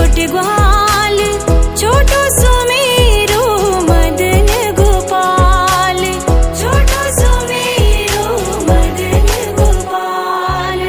छोटे ग्वाल, छोटो सुमेरो मदन गोपाल, छोटो सुमेरो मदन गोपाल।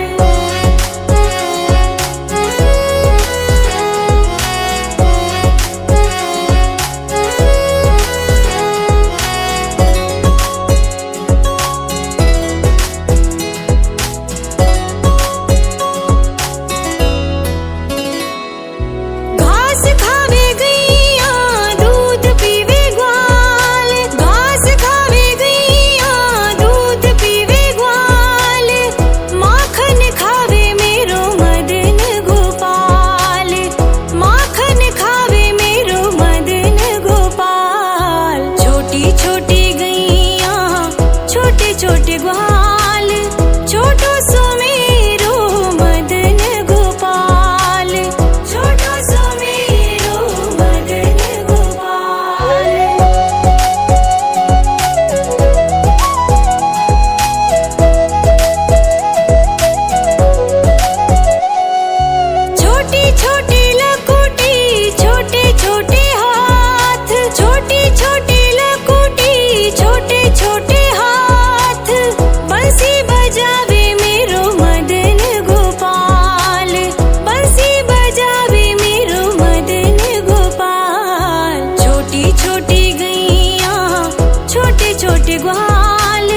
घास खावे गैया दूध पीवे ग्वाल, घास खावे गैया दूध पीवे ग्वाल, माखन खावे मेरो मदन गोपाल, माखन खावे मेरो मदन गोपाल। छोटी छोटी गैया छोटे छोटे ग्वाल, छोटो सुमेरो मदन गोपाल, छोटो सुमेरो मदन गोपाल। छोटी छोटी लकुटी छोटे छोटे हाथ, छोटी छोटी लकुटी छोटे छोटे हाथ, बंसी बजावे मेरो मदन गोपाल, बंसी बजावे मेरो मदन गोपाल। छोटी छोटी गैया छोटे छोटे ग्वाल,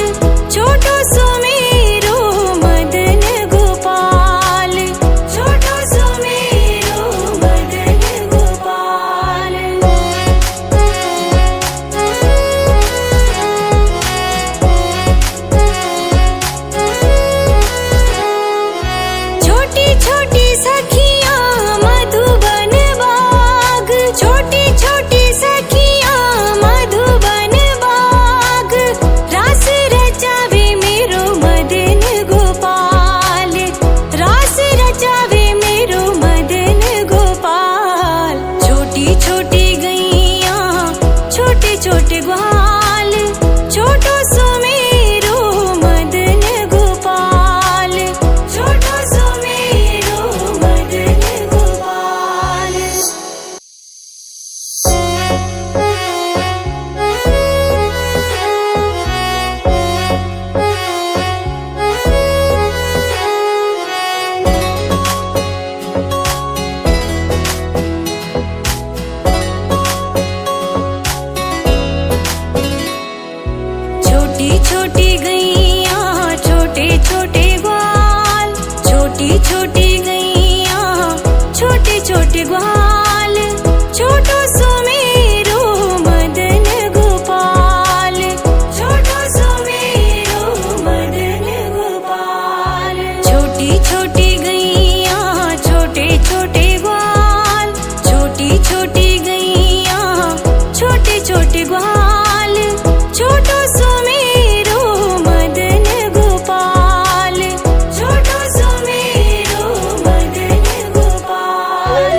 छोटो सुमेरो मदन गोपाल, छोटो सुमेरो मदन गोपाल। छोटी छोटी सखियां मधुबन बाग, छोटी छोटी सखियां मधुबन बाग, रास रचावे मेरो मदन गोपाल, रास रचावे मेरो मदन गोपाल। छोटी छोटी गैया छोटे छोटे ग्वाल, छोटो सुमेरो मदन गोपाल, छोटो सुमेरो मदन गोपाल। छोटी छोटी गैया छोटे छोटे ग्वाल, छोटी छोटी गैया छोटे छोटे ग्वाल, छोटो सुमेरो मदन गोपाल, छोटो सुमेरो मदन गोपाल। छोटी छोटी गैया छोटे छोटे ग्वाल, छोटी छोटी गैया छोटे छोटे ग्वाल, छोटो सुमेरो मदन गोपाल, छोटो सुमेरो मदन गोपाल।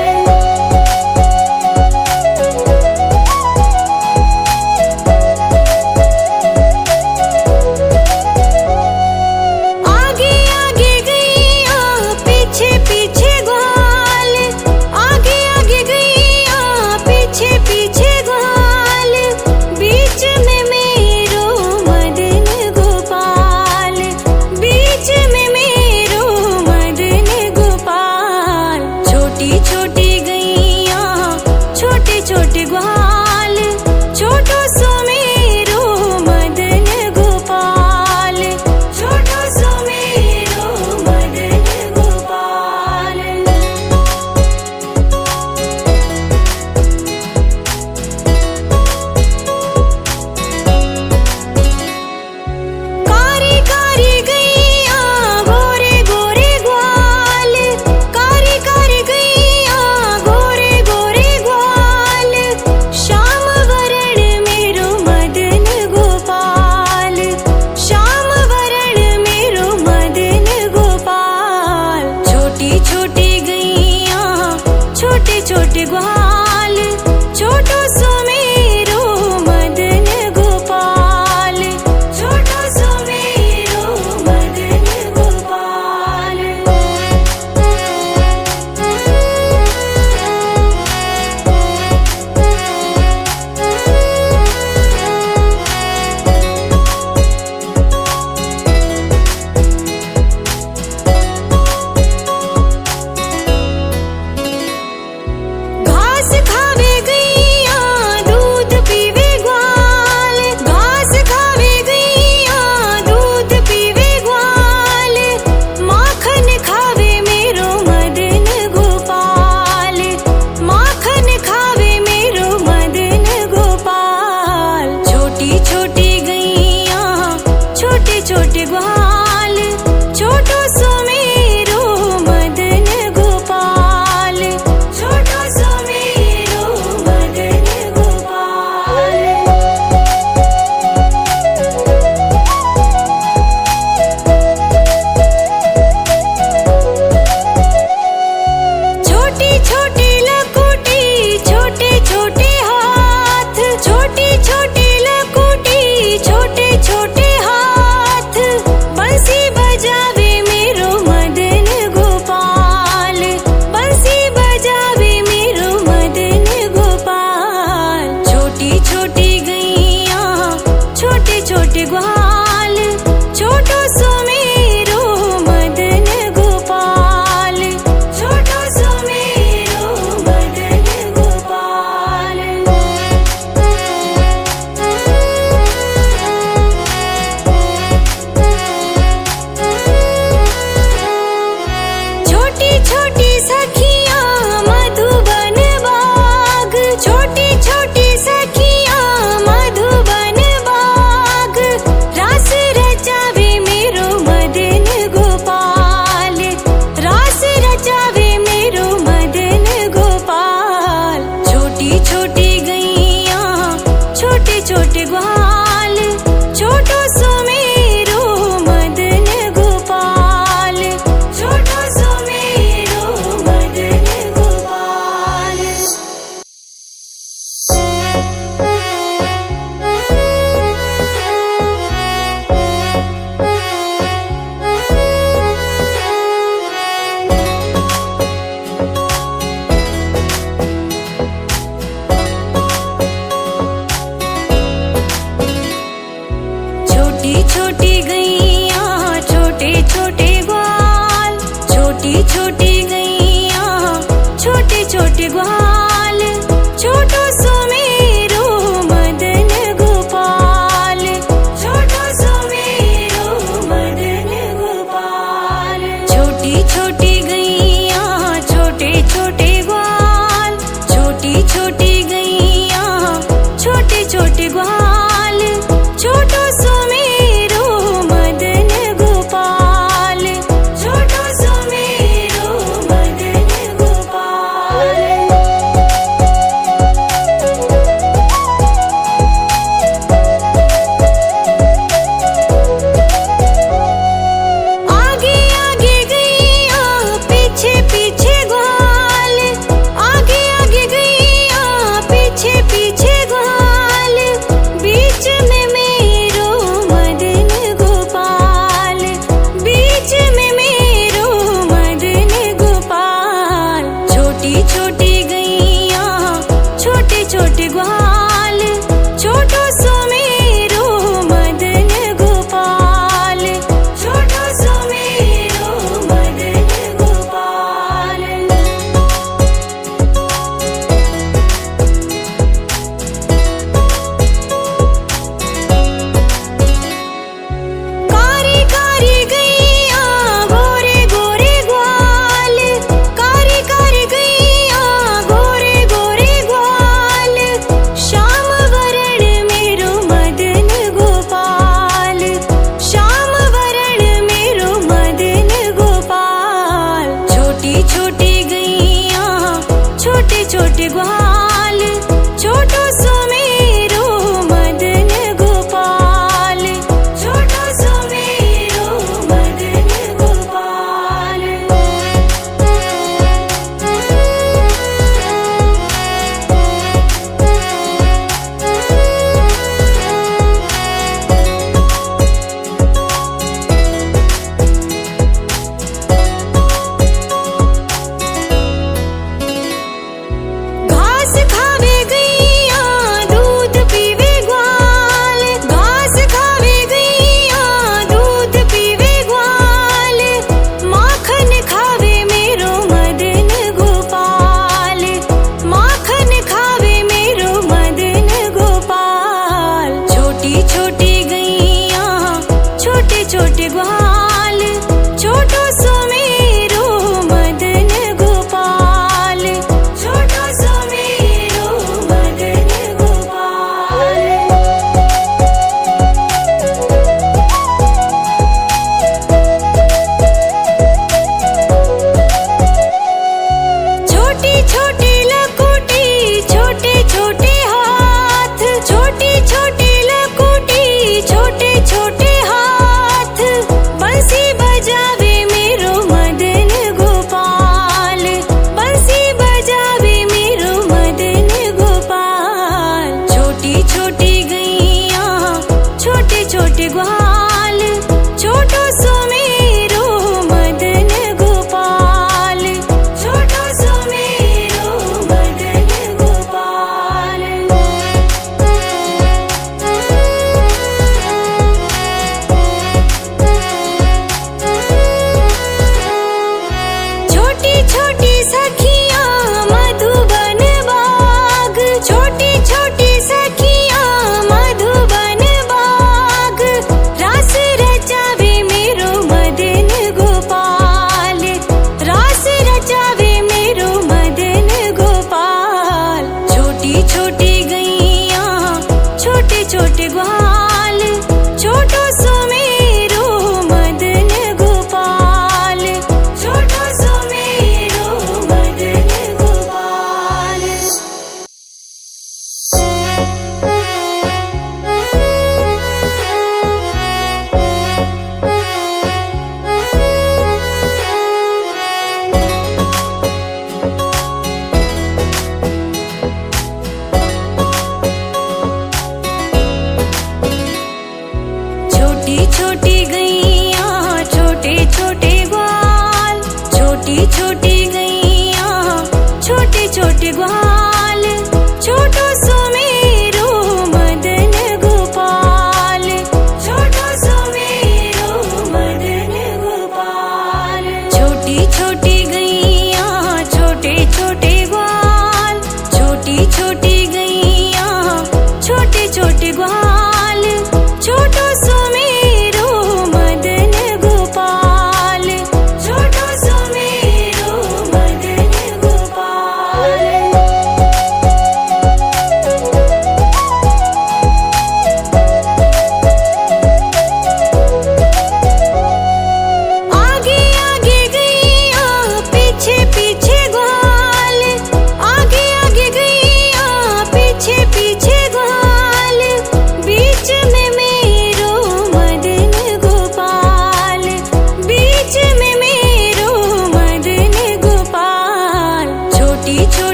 आगे आगे गैया पीछे पीछे ग्वाल, आगे आगे गैया पीछे पीछे ग्वाल, बीच में मेरो मदन गोपाल, बीच में मेरो मदन गोपाल। छोटी छोटी गैया छोटे छोटे ग्वाल, छोटो सुमेरो मदन गोपाल, छोटो सुमेरो मदन गोपाल। कारी कारी गैया गोरे गोरे ग्वाल, कारी कारी गैया गोरे गोरे ग्वाल, श्याम वरण मेरो मदन गोपाल, श्याम वरण मेरो मदन गोपाल। छोटी छोटी गैया छोटे छोटे ग्वाल, छोटो सुमेरो मदन गोपाल, छोटो सुमेरो मदन गोपाल।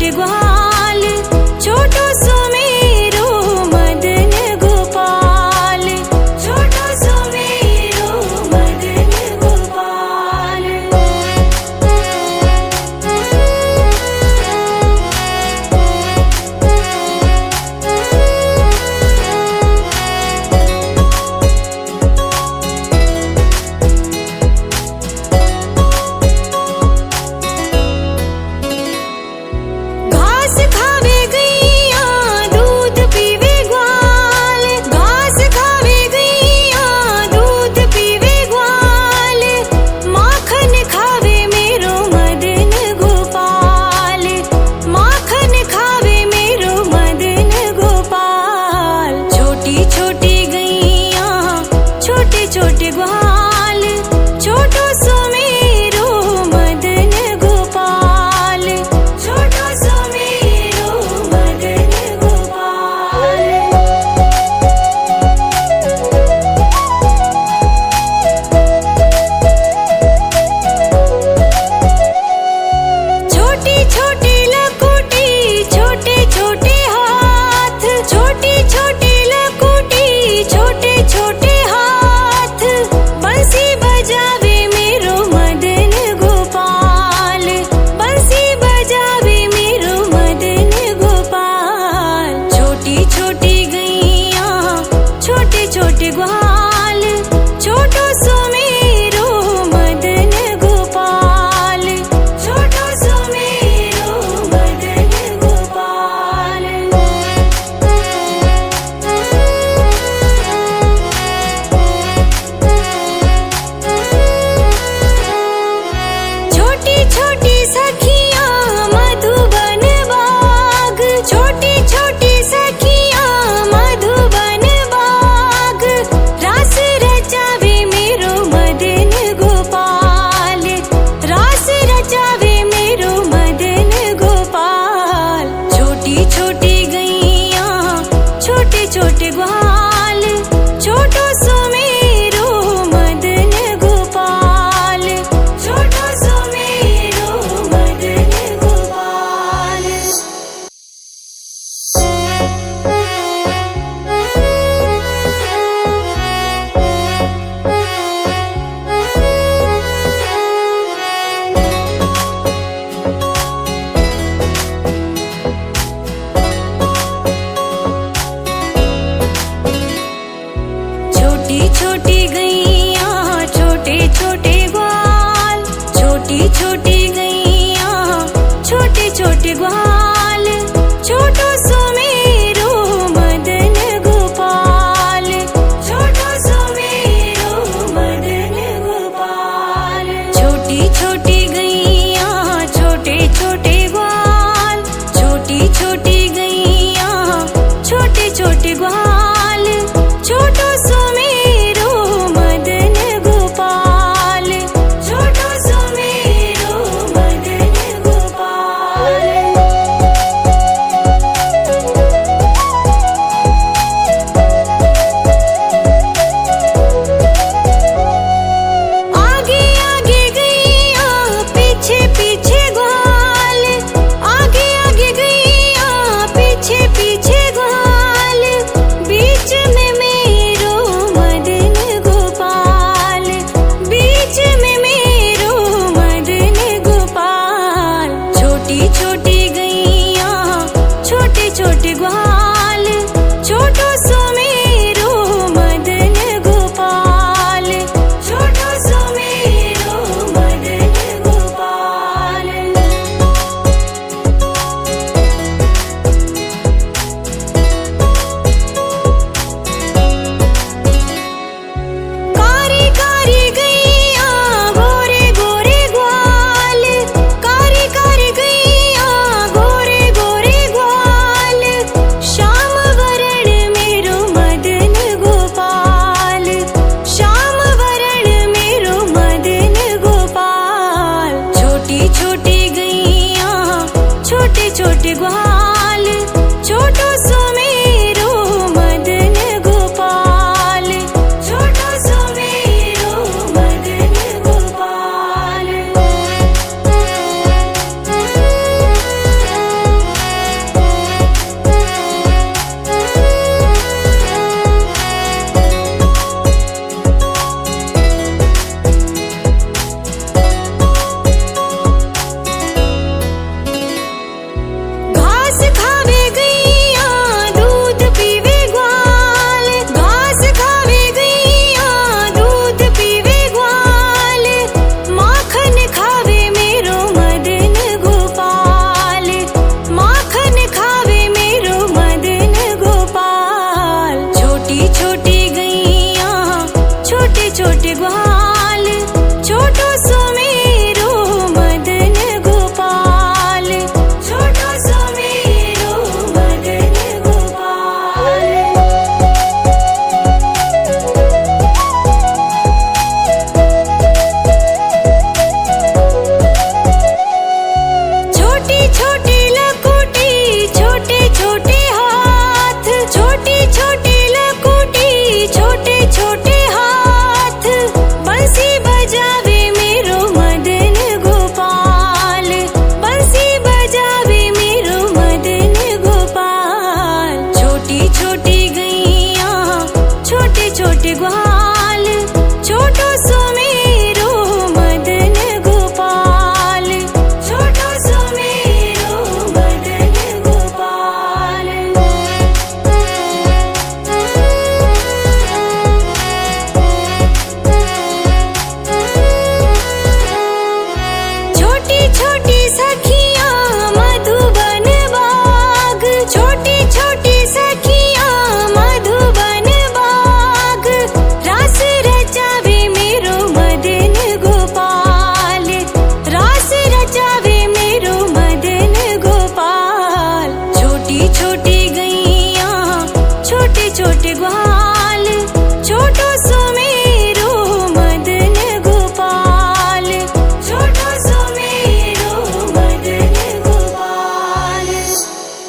छोटे ग्वाल, छोटो सुमेरो मदन गोपाल, छोटो सुमेरो मदन गोपाल। घास खावे गैया दूध पीवे ग्वाल, घास खावे गैया दूध पीवे ग्वाल, माखन खावे मेरो मदन गोपाल, माखन खावे मेरो मदन गोपाल। छोटी छोटी गैया छोटे छोटे ग्वाल, छोटो सुमेरो मदन गोपाल, छोटो सुमेरो मदन गोपाल। छोटी छोटी लकुटी छोटे छोटे हाथ, छोटी छोटी लकुटी छोटे छोटे हाथ, बंसी बजावे मेरो मदन गोपाल, बंसी बजावे मेरो मदन गोपाल। छोटी छोटी गैया छोटे छोटे ग्वाल, छोटो सुमेरो मदन गोपाल, छोटो सुमेरो मदन गोपाल। छोटी छोटी सखियां मधुबन बाग, छोटी छोटी सखियां मधुबन बाग, रास रचावे मेरो मदन गोपाल, रास रचावे मेरो मदन गोपाल। छोटी छोटी गैया छोटे छोटे ग्वाल, छोटो सुमेरो मदन गोपाल, छोटो सुमेरो मदन गोपाल। छोटी छोटी गैया छोटे छोटे ग्वाल, छोटी छोटी गैया छोटे छोटे ग्वाल, छोटो सुमेरो मदन गोपाल, छोटो सुमेरो मदन गोपाल। छोटी छोटी गैया छोटे छोटे ग्वाल, छोटी छोटी गैया छोटे छोटे ग्वाल, छोटो सुमेरो मदन गोपाल, छोटो सुमेरो मदन गोपाल। आगे आगे गैया पीछे पीछे ग्वाल, आगे आगे गैया पीछे पीछे ग्वाल, बीच में मेरो मदन गोपाल, बीच में मेरो मदन गोपाल। छोटी छोटी गैया छोटे छोटे ग्वाल, छोटो सुमेरो मदन गोपाल, छोटो सुमेरो मदन गोपाल। कारी कारी गैया गोरे गोरे ग्वाल, कारी कारी गैया गोरे गोरे ग्वाल, श्याम वरण मेरो मदन गोपाल, श्याम वरण मेरो मदन गोपाल। छोटी छोटी गैया छोटे छोटे ग्वाल, छोटो सुमेरो मदन गोपाल, छोटो सुमेरो मदन गोपाल। छोटे ग्वाल।